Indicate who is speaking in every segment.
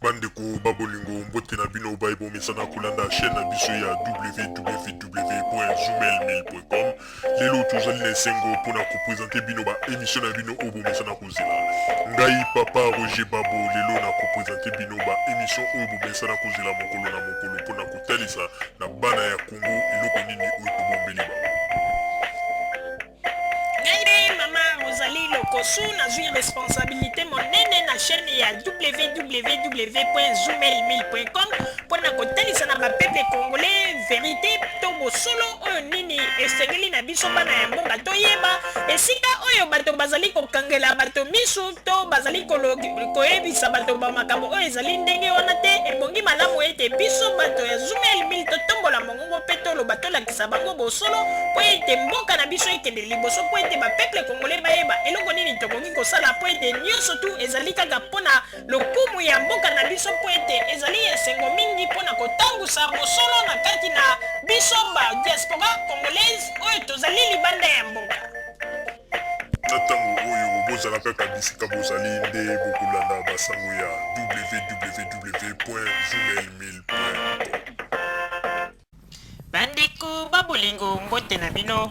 Speaker 1: Bandeko babolingo mbote na bino baibo mesana kolanda chaîne na biso ya www.zoomel1000.com. Lelo tozali na esengo mpona kopresente bino ba émission na bino oyo bomesana kozela. Ngai papa Roger Babo lelo na kopresente bino ba émission oyo bomesana kozela mokolo na mokolo mpona kotalisa na bana ya Congo eloko nini oyo tobombeli bango.
Speaker 2: Ozali Lokosu nazwi responsabilité monene na chaîne ya www.zoomel1000.com mpona kotalisa na bapeuple congolais vérité to bosolo oyo nini esengeli na biso bana ya mboka toyeba esika oyo bato bazali kokangela bato misu to bazali koyebisa bato bamakambo oyo ezali ndenge wana te. Ebongi malamu ete biso bato ya Zoomel 1000 totombola mongongo mpe toloba tolakisa bango bosolo mpo ete mboka na biso ekende liboso mpo ete bapeuple congolais bayeba eloko nini tokoki kosala mpo ete nyonso tu ezali kaka mpona lokumu ya mboka na biso mpo ete ezali esengo mingi mpona kotambusa bosolo na kati na biso ba diaspora congolaise oyo tozali libanda ya mboka.
Speaker 1: Na ntango oyo bozala kaka bisika bozali nde bokolanda basango ya www.zoomel1000.com.
Speaker 2: Bandeko babolingo mbote na bino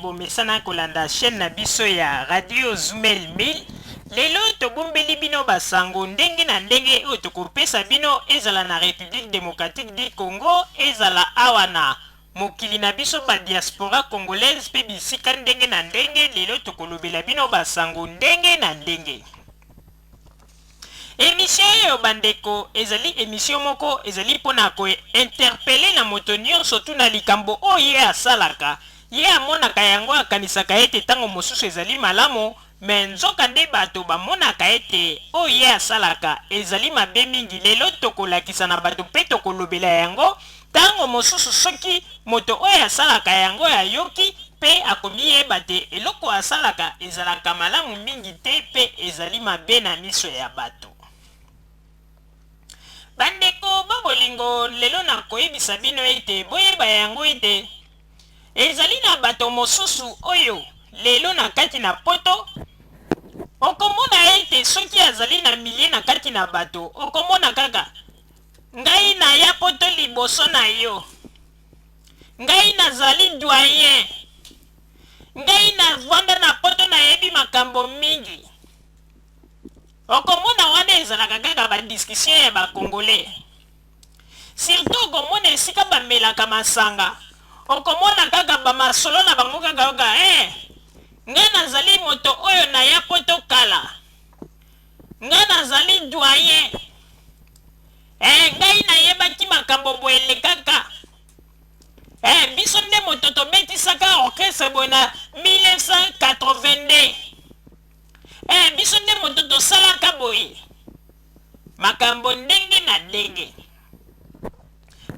Speaker 2: bomesana kolanda chaîne na biso ya radio Zoomel 1000. Lelo tobombeli bino basango ndenge na ndenge oyo tokopesa bino ezala na République démocratique du Congo, ezala awa na mokili na biso ba diaspora congolaise pe bisika ndenge na ndenge. Lelo tokolobela bino basango ndenge na ndenge. Émission oyo bandeko ezali émission moko ezali mpona kointerpele na moto nyonso tu na likambo oyo ye asalaka. Ye amonaka yango akanisaka ete ntango mosusu ezali malamu, me nzoka nde bato bamonaka ete oyo ye asalaka ezali mabe mingi. Lelo tokolakisa na bato mpe tokolobela yango ntango mosusu soki moto oyo asalaka yango ayoki mpe akomiyeba te eloko asalaka ezalaka malamu mingi te mpe ezali mabe na miso ya bato. Bandeko babolingo lelo na koyebisa bino ete boyeba yango ete ezali na bato mosusu oyo lelo na kati na poto okomona ete soki azali na milie na kati na bato okomona kaka ngai na ya poto liboso na yo, ngai nazali doyen, ngai na vanda na poto nayebi makambo mingi. Okomona wana ezalaka kaka badiskussion ya bakongolais. Surtout okomona esika bamelaka masanga okomona kaka bamasolo na bango kaka ngai nazali moto oyo na ya poto kala, ngai nazali doyen, ngai nayebaki makambo boele kaka. Biso nde moto tobetisaka orchestre boye na 1982. Biso nde moto tosalaka boye makambo ndenge na ndenge.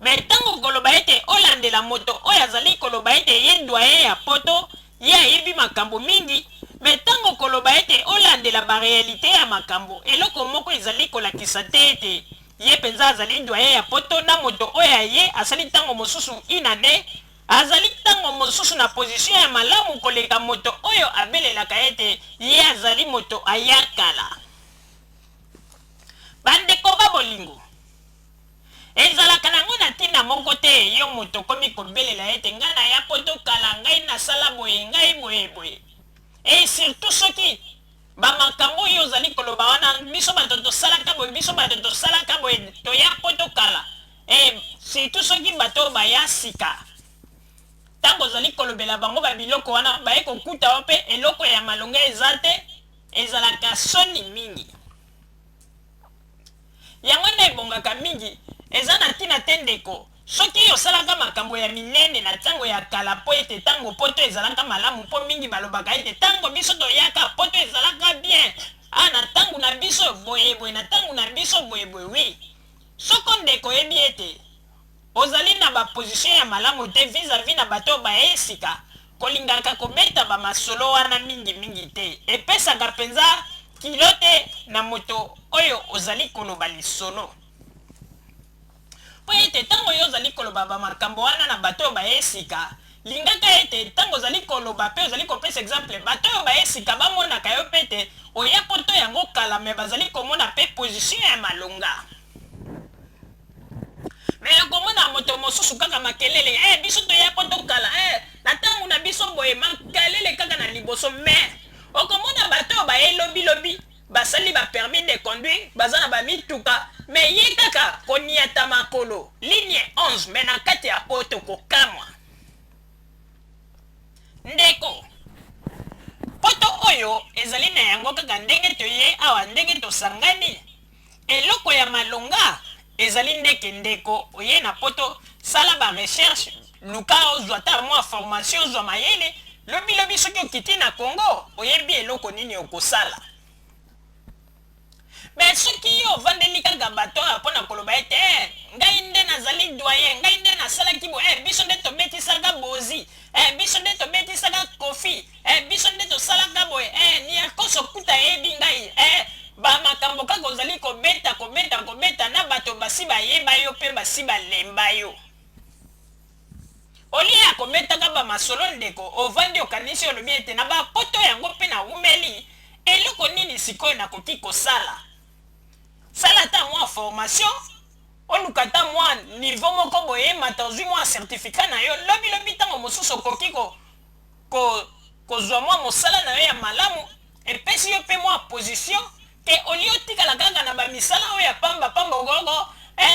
Speaker 2: Me ntango koloba ete olandela moto oyo azali koloba ete ye doyen ya poto ye ayebi makambo mingi, me ntango koloba ete olandela barealité ya makambo eloko moko ezali kolakisa te ete ye penza azali doyen ya poto na moto oyo ye asali ntango mosusu inane azali ntango mosusu na position ya malamu koleka moto oyo abelelaka ete ye azali moto ayakala. Bandeko babolingo ezalaka nango na ntina moko te yo moto komi kobelela ete ngai na ya poto kala, ngai nasala boye, ngai boye. Et surtout soki bamakambo oyo ozali koloba wana biso bato tosalaka boye, biso bato tosalaka boye, toya poto kala. Surtout soki bato baya sika ntango ozali kolobela bango babiloko wana baye kokuta mpe eloko ya malonga eza te, ezalaka soni mingi. Yango nde ebongaka mingi eza na ntina te ndeko soki osalaka makambo ya minene na ntango ya kala po ete ntango poto ezalaka malamu mpo mingi balobaka ete ntango biso toyaka poto ezalaka bien, na ntango na biso boyeboye, na ntango na biso boyeboye. Wi soko ndeko yebi ete ozali na baposition ya malamu te vis-à-vis na bato baesika kolingaka kobeta bamasolo wana mingi te, epesaka mpenza kilo te na moto oyo ozali koloba lisolo. Po ete ntango yo ozali koloba bamakambo wana na bato oyo baesika lingaka ete ntango ozali koloba mpe ozali kopesa exemple bato oyo baesika bamonaka yo mpe ete oya poto yango kala me bazali komona pe position ya malonga me komona moto mosusu kaka makelele biso toya poto kala na ntango na biso boye makelele kaka na liboso me okomona bato bayelobilobi basali ba permis de conduire baza na bamituka me ye kaka koniata makolo ligne 11 me na kati ya poto kokamwa ndeko poto oyo ezali na yango kaka ndenge toye awa ndenge tosangani eloko ya malonga ezali ndeke ndeko oye na poto sala ba recherche luka ozwa ta mwa formation ozwa mayele lobilobi soki okiti na Congo oyebi eloko nini okosala me soki yo ovandeli kaka bato mpona koloba ete ngai nde nazali doyen ngai nde nasalaki bo biso nde tobetisaka bozi biso nde tobetisaka kofi biso nde tosalaka boye ni akoso kuta yebi ngai bamakambo kaka ozali kobeta na bato basi bayeba yo mpe basi balemba yo olia kobetaka bamasolo ndeko ovandi okanisi olobi ete na bapoto yango mpe na umeli eloko nini sikoyo nakoki kosala sala ta mwa formation oluka ta mwa niveau moko boyema tozwi mwa certificat na yo lobilobi ntango mosusu okoki kozwa mwa mosala na yo ya malamu epesi yo mpe mwa position ke oli otikala kaka na bamisala oyo ya pambapamba ogogo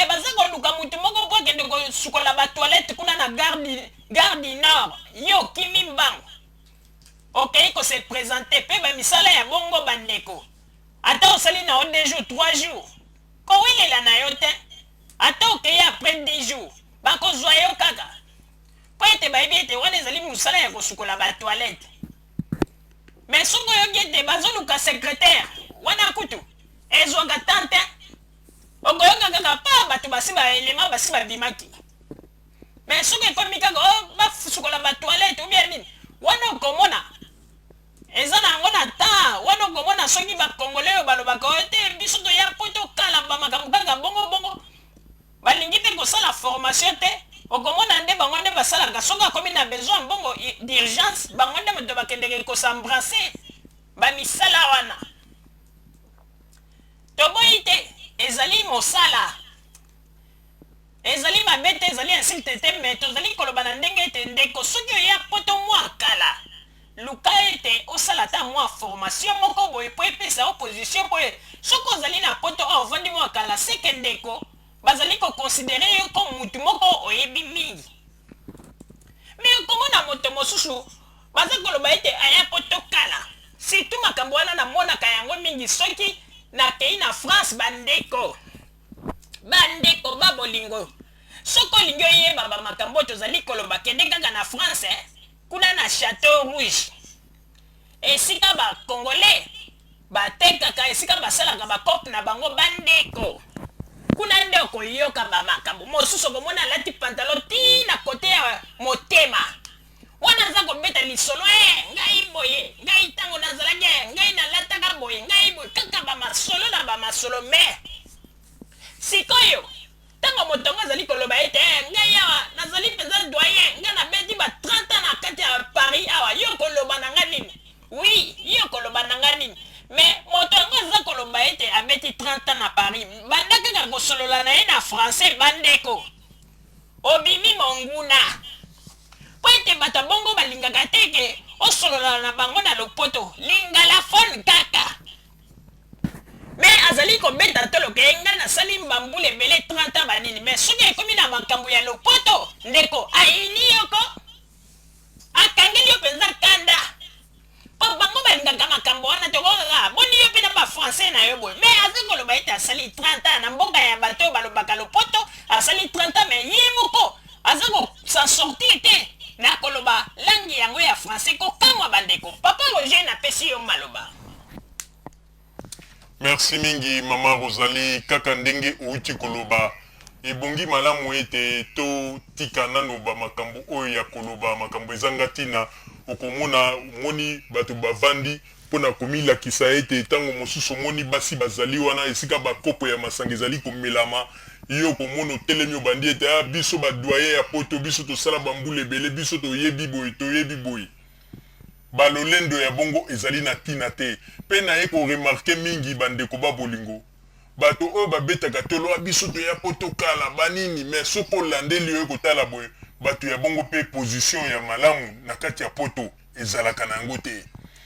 Speaker 2: baza koluka mutu moko mpo akende kosukola batoilette kuna na gare du nord yo kimi mbango okei kose présente mpe bamisala ya bongo bandeko ata osali na yo 2 jours 3 jours kowelela na yo te ata okei après 10 jours bakozwa yo kaka mpo ete bayebi ete wana ezali mosala ya kosukola batoilette me soki oyoki ete bazoluka secrétaire wana kutu ezwaka tante okoyoka kaka pa bato basi baelema basi babimaki me soki ekomi kaka basukola batoilette ubia nini wana okomona eza na yango na ta wana okomona soki bakongole oyo balobaka oyo te biso toya po tokala bamakambo kaka bongo balingi mpe kosala formation te okomona nde bango nde basalaka soki akomi na besoin bongo d'urgence bango nde moto bakendeke kosembrase bamisala wana toboyi te ezali mosala ezali mabe te ezali insulte te me tozali koloba na ndenge ete ndeko soki oya poto mwa kala luka ete osala ta mwa formation moko boye po epesa opposition boye soki ozali na poto oyo ovandi mwa kala seke ndeko bazali kokonsidere yo ko mutu moko oyebi mingi me okomona moto mosusu baza koloba ete aya poto kala surtout makambo wana namonaka yango mingi soki nakei na France bandeko babolingo soki olingi oyeba bamakambo tozali koloba kende kaka na France kuna na Chateau Rouge esika bakongolais batekaka esika basalaka bakope na bango bandeko kuna nde okoyoka bamakambo mosusu okomona alati pantalon ti na kote ya motema wana aza kobeta lisolo ngai boye ngai ntango nazalaki ngai nalataka boye ngai boye kaka bamasolo me sikoyo ntango moto ngo azali koloba ete ngai awa nazali mpenza doyen ngai nabeti ba 30 ans na kati ya Paris awa yo koloba na nga nini oui yo koloba na nga nini me moto yango aza koloba ete abeti 30 ans na Paris banda kaka kosolola na ye na français bandeko obimi monguna po ete bato bongo balingaka teke osolola na bango na lopoto lingala fone kaka me azali kobeta toloke nga nasali mbambula ebele 30 ans banini me soki ekomi na makambo ya lopoto ndeko ayini yoko akangeli yo mpenza kanda po bango balingaka makambo wana tokokaka boni yo mpe na bafrançais na yo boye me aza koloba ete asali 30 ans na mboka ya bato oyo balobaka lopoto asali 30 ans me ye moko aza kosansortir te na koloba langi yango ya français kokamwa bandeko papa Roger napesi yo maloba.
Speaker 1: Merci mingi mama Rosalie kaka ndenge outi koloba ebongi malamu ete to tika nano ba makambo oyo ya koloba makambo ezanga tina okomona moni bato bavandi pona komila kisa ete tango mosusu moni basi bazali wana esika bakopo ya masanga ezali komelama yo komona telemi obandi ete biso ba doyen ya poto biso to sala bambule ebele biso to yebi boy balolendo ya bongo ezali na tina te pe na ye ko remarquer mingi bandeko ba bolingo bato oyo babetaka tolo biso to ya poto kala banini mais soko landeli oyo kotala boye bato ya bongo pe position ya malamu na kati ya poto ezalaka na yango te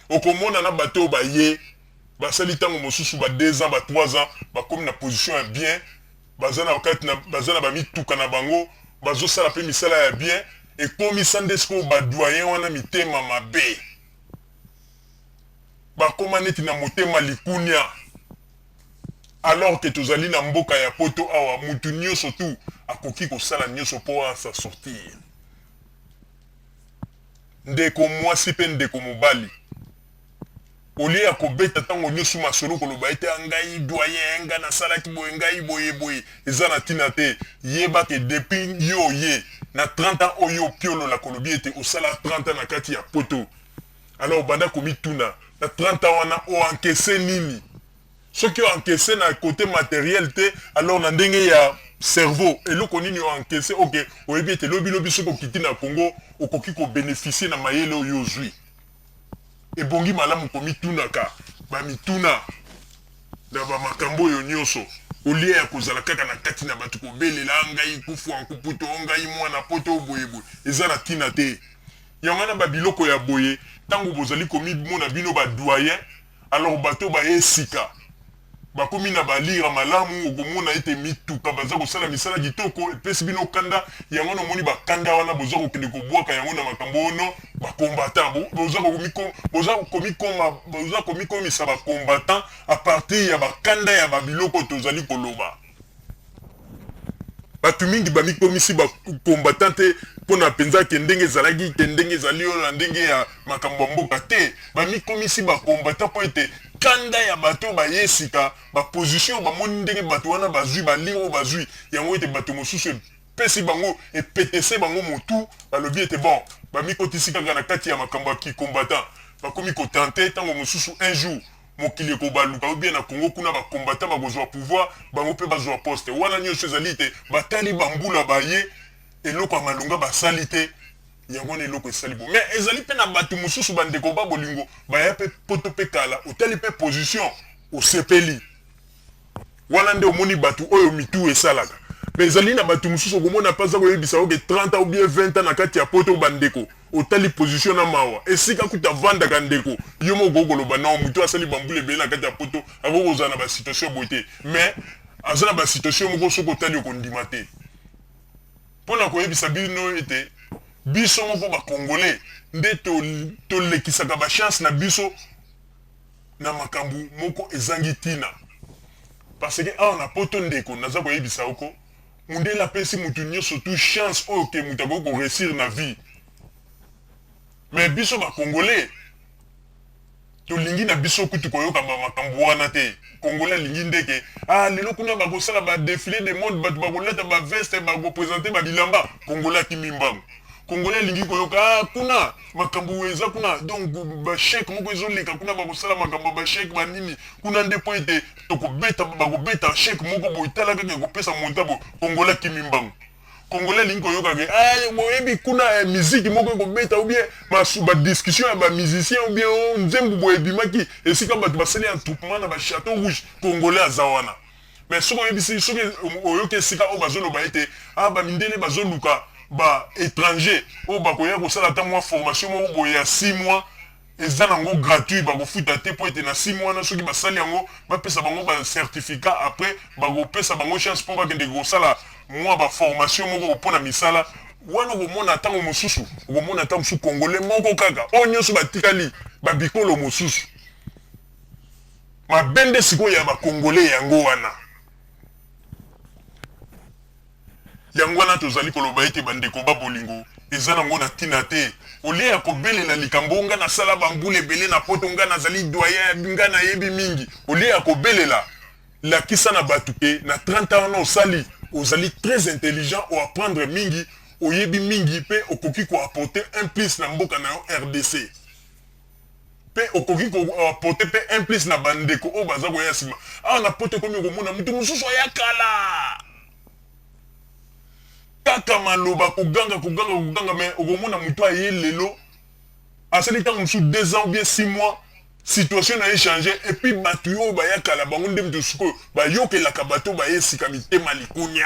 Speaker 1: okomona na bato baye basali tango mosusu ba 2 ans ba 3 ans bakomi na position ya bien bazana wakati na bazana ba mituka na bango bazosala pe misala ya bien ekomi sandesko ba doyen wana mitema mabe bakoma neti na motema likunya alors que tozali na mboka ya poto awa mutu nyonso tu akoki kosala nyonso po asa sortir ndeko mwasi pe ndeko mobali olie ya kobeta tango nyonso masolo koloba ete ngai doyen nga nasalaki boye ngai boye eza na tina te yeba ke depuis yo ye na 30 ans oyo piolo la kolobi ete osala 30 ans na kati ya poto alors banda komituna na 30 ans wana o encaissé nini soki o encaissé na côté matériel te alors na ndenge ya cerveau eloko nini o encaissé ok oyebi ete lobi soki okiti na Congo okoki ko bénéficier na mayele oyo ozwi ebongi malamu komitunaka bamituna na bamakambo oyo nyonso olie ya kozala kaka na kati na bato kobelela ngai kufu ankuputo ngai mwana poto boyeboye eza na tina te yango na babiloko ya boye tango bozali komimona bino badoyen alors bato bayesika bakomi na balira malamu okomona ete mituka baza kosala misala kitoko epesi bino kanda yango nomoni bakanda wana boza kokende kobwaka yango na makambo ono bakombatan boza komikomisa bakombatan a partir ya bakanda ya babiloko tozali koloba bato mingi bamikomisi bakombatan te mpona mpenza ke ndenge ezalaki ke ndenge ezali oyo na ndenge ya makambo ya mboka te bamikomisi bakombatan mpo ete kanda ya bato bayesika baposition bamoni ndenge bato wana bazwi balingo oyo bazwi yango ete bato mosusu epesi bango epetese bango motu balobi ete bon bamikotisi kaka na kati ya makambo ya kikombatan bakomi kotante ntango mosusu un jour mokili ekobaluka ou bien na Congo kuna bakombatan bakozwa pouvoir bango mpe bazwa poste wana nyonso ezali ete batali bambula baye eloko ya malonga basali te yango na eloko esali bo mais ezali mpe na bato mosusu bandeko ba bolingo baya mpe poto mpe kala otali mpe position osepeli wana nde omoni bato oyo mitu esalaka mais ezali na bato mosusu okomona mpaza koyebisa oke 30 ou bien 20 ans na kati ya poto bandeko otali position na mawa esika kuta vandaka ndeko yo moko okoloba nao mutu asali bambula ebele na kati ya poto akokozala na basituation boye te mais aza na basituation moko soki otali okondima te mpona koyebisa bino ete biso moko bakongole nde tolekisaka bachance na biso na makambo moko ezangi tina parce que awa na poto ndeko naza koyebisa oko mundele apesi mutu nyonso tu chance oyo ke mutu akoki koresir na vie mais biso bakongole tolingi na biso kutu koyoka makambo wana te congolais alingi ndeke lelo kuna bakosala badefile de mode bato bakolata baveste bakopresente babilamba congolais akimi mbango congolais alingi koyoka kuna makambo eza kuna donc basheke moko ezoleka kuna bakosala makambo basheke banini kuna nde po ete bakobeta sheke moko boye tala kaka ekopesa montabo congolais akimi mbango congolais alingi koyoka ke boyebi kuna miziki moko ekobeta ou bien badiscussion ya bamusicien ou bien nzembo boye ebimaki esika bato basali entroupement na bachateau rouge congolais aza wana mais soki oyebisi soki oyoki esika oyo bazoloba ete bamindele bazoluka baétranger oyo bakoya kosala ata mwa formation moko boye ya 6 mois eza nango gratuit bakofuta te po ete na 6 mois wana soki basali yango bapesa bango bacertificat après bakopesa bango chance mpo bakende kosala mwa baformation moko mpona misala wana okomona ntango mosusu okomona ntango mosusu congolais moko kaka oyo nyonso batikali babikolo mosusu mabende sikoyo ya bakongolais yango wana tozali koloba ete bandeko babolingo eza nango na ntina te olie ya kobelela likambo nga nasala bambula ebele na poto nga nazali doyen nga nayebi mingi olie ya kobelela lakisa na bato ke na 30 ans wana osali ozali très intelligent oapprendre mingi oyebi mingi mpe okoki koapporter un plus na mboka na yo RDC mpe okoki koapporter mpe un plus na bandeko oyo baza koya nsima awa na poto ekomi okomona mutu mosusu aya kala kaka maloba koganga me okomona mutu aye lelo asali tango mosusu 2 ans ou bien 6 mois situation a changé et puis bato oyo bayaka la bango nde moto sikoyo bayokelaka bato baye esika mitema likunya